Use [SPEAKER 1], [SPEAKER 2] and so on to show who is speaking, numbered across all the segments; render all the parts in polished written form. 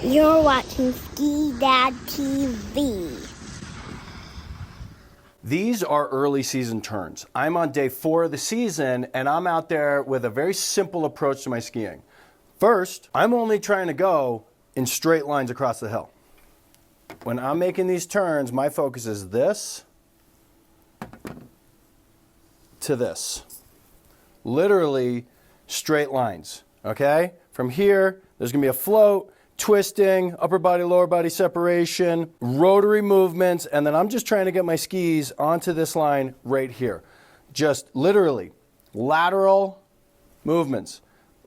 [SPEAKER 1] You're watching Ski Dad TV.
[SPEAKER 2] These are early season turns. I'm on day 4 of the season and I'm out there with a very simple approach to my skiing. First, I'm only trying to go in straight lines across the hill. When I'm making these turns, my focus is this to this. Literally straight lines, okay? From here, there's gonna be a float, twisting, upper body, lower body separation, rotary movements, and then I'm just trying to get my skis onto this line right here. Just literally lateral movements,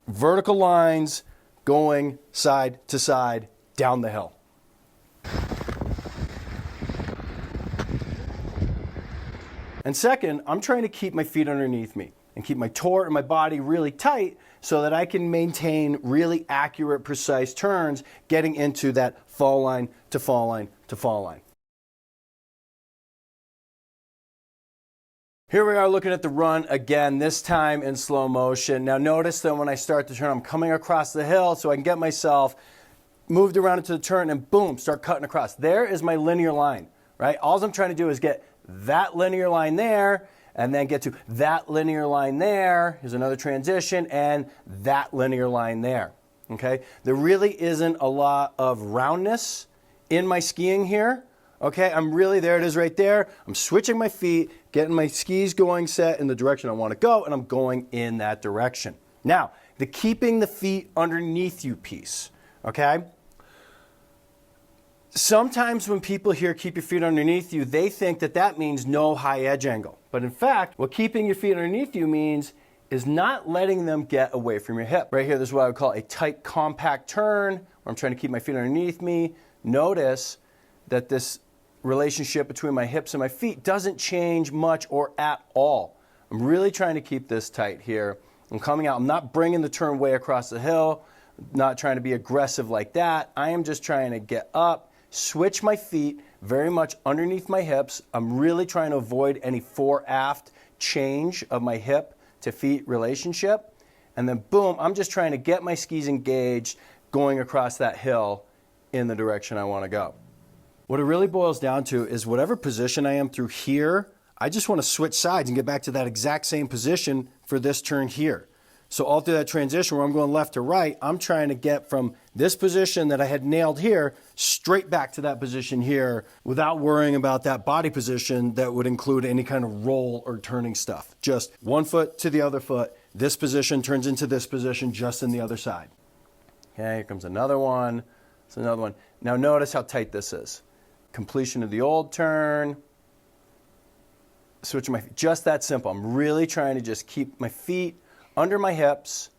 [SPEAKER 2] vertical lines going side to side down the hill. And second, I'm trying to keep my feet underneath me and keep my torque and my body really tight so that I can maintain really accurate, precise turns getting into that fall line to fall line to fall line. Here we are looking at the run again, this time in slow motion. Now notice that when I start the turn, I'm coming across the hill so I can get myself moved around into the turn and boom, start cutting across. There is my linear line, right? All I'm trying to do is get that linear line there and then get to that linear line there. Here's another transition and that linear line there, okay? There really isn't a lot of roundness in my skiing here, okay? I'm really, there it is right there. I'm switching my feet, getting my skis going set in the direction I want to go, and I'm going in that direction. Now, the keeping the feet underneath you piece, okay? Sometimes when people hear keep your feet underneath you, they think that that means no high edge angle. But in fact, what keeping your feet underneath you means is not letting them get away from your hip. Right here, this is what I would call a tight, compact turn, where I'm trying to keep my feet underneath me. Notice that this relationship between my hips and my feet doesn't change much or at all. I'm really trying to keep this tight here. I'm coming out, I'm not bringing the turn way across the hill, not trying to be aggressive like that. I am just trying to get up, switch my feet very much underneath my hips. I'm really trying to avoid any fore-aft change of my hip to feet relationship. And then boom, I'm just trying to get my skis engaged going across that hill in the direction I want to go. What it really boils down to is whatever position I am through here, I just want to switch sides and get back to that exact same position for this turn here. So all through that transition where I'm going left to right, I'm trying to get from this position that I had nailed here straight back to that position here without worrying about that body position that would include any kind of roll or turning stuff. Just one foot to the other foot. This position turns into this position just in the other side. Okay, here comes another one. It's another one. Now notice how tight this is. Completion of the old turn. Switching my feet. Just that simple. I'm really trying to just keep my feet under my hips,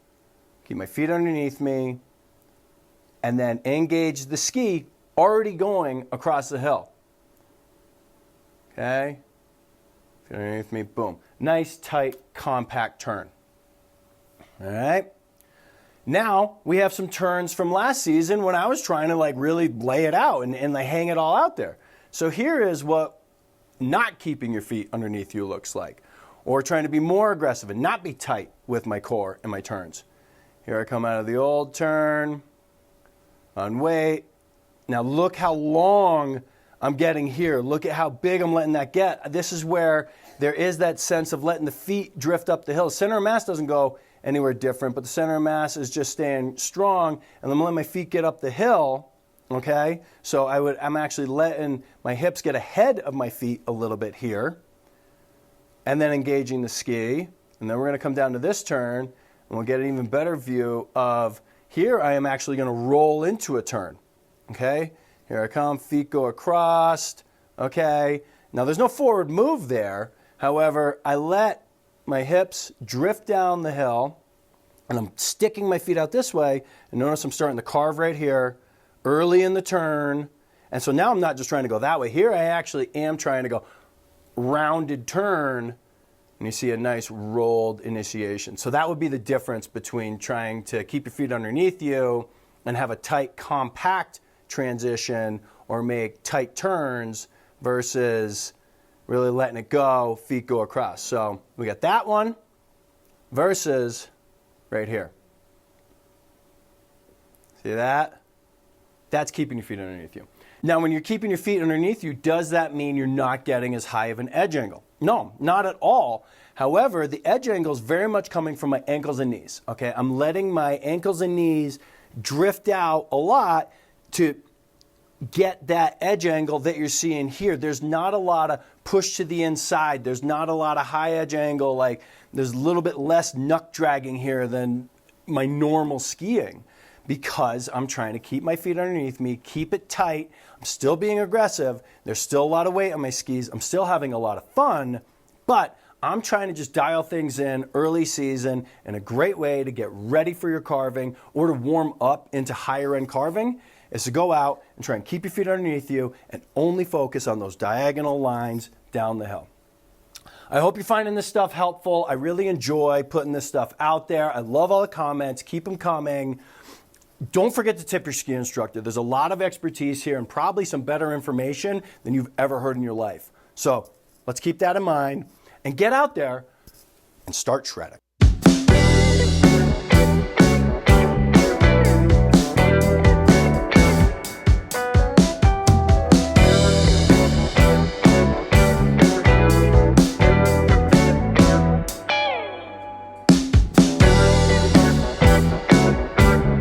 [SPEAKER 2] keep my feet underneath me, and then engage the ski already going across the hill. Okay? Feet underneath me, boom. Nice, tight, compact turn. All right? Now, we have some turns from last season when I was trying to like really lay it out and like hang it all out there. So here is what not keeping your feet underneath you looks like. Or trying to be more aggressive and not be tight with my core and my turns. Here I come out of the old turn, on weight. Now look how long I'm getting here. Look at how big I'm letting that get. This is where there is that sense of letting the feet drift up the hill. Center of mass doesn't go anywhere different, but the center of mass is just staying strong, and I'm letting my feet get up the hill, okay? So I'm actually letting my hips get ahead of my feet a little bit here, and then engaging the ski. And then we're gonna come down to this turn, and we'll get an even better view of, here I am actually gonna roll into a turn, okay? Here I come, feet go across, okay? Now there's no forward move there. However, I let my hips drift down the hill, and I'm sticking my feet out this way, and notice I'm starting to carve right here, early in the turn. And so now I'm not just trying to go that way. Here I actually am trying to go rounded turn, and you see a nice rolled initiation. So that would be the difference between trying to keep your feet underneath you and have a tight, compact transition or make tight turns versus really letting it go, feet go across. So we got that one versus right here. See that? That's keeping your feet underneath you. Now, when you're keeping your feet underneath you, does that mean you're not getting as high of an edge angle? No, not at all. However, the edge angle is very much coming from my ankles and knees. Okay, I'm letting my ankles and knees drift out a lot to get that edge angle that you're seeing here. There's not a lot of push to the inside. There's not a lot of high edge angle. Like, there's a little bit less knuck dragging here than my normal skiing, because I'm trying to keep my feet underneath me, keep it tight. I'm still being aggressive. There's still a lot of weight on my skis. I'm still having a lot of fun, but I'm trying to just dial things in early season, and a great way to get ready for your carving or to warm up into higher end carving is to go out and try and keep your feet underneath you and only focus on those diagonal lines down the hill. I hope you're finding this stuff helpful. I really enjoy putting this stuff out there. I love all the comments. Keep them coming. Don't forget to tip your ski instructor. There's a lot of expertise here and probably some better information than you've ever heard in your life. So let's keep that in mind and get out there and start shredding.